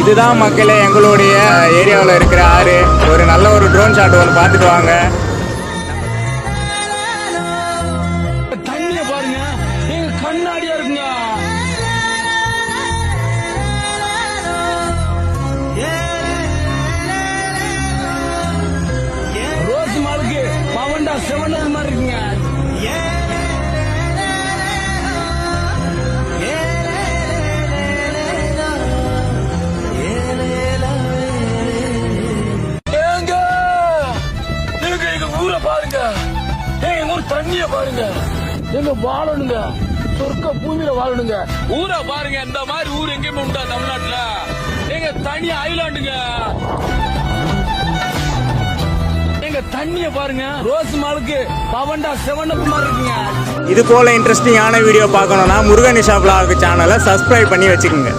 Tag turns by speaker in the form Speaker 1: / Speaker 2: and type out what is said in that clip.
Speaker 1: இதுதான் மக்களே எங்களுடைய ஏரியாவில் இருக்கிற ஆறு. ஒரு நல்ல ஒரு ட்ரோன் ஷாட் ஒன்று பார்த்துட்டு வாங்க.
Speaker 2: தண்ணிய பாருங்க, எங்க கண்ணாடியா இருக்குங்க. ரோஸ் மாலுக்கு பவண்டா செவன் மாதிரி இருக்குங்க. பாருங்க, எங்க ஊர் தண்ணிய பாருங்க, எங்க வாழணுங்க, சொர்க்க பூமியில வாழணுங்க. ஊரை பாருங்க, இந்த மாதிரி ஊர் எங்கேயுமே உண்டா தமிழ்நாட்டுல? எங்க தனி ஐலாண்டுங்க. எங்க தண்ணிய பாருங்க, ரோஸ் மாலுக்கு பவண்டா செவன் மாதிரி இருக்குங்க.
Speaker 1: இது போல இன்ட்ரெஸ்டிங்கான வீடியோ பார்க்கணும்னா முருகனிஷா vlog சேனலை சப்ஸ்கிரைப் பண்ணி வச்சுக்கோங்க.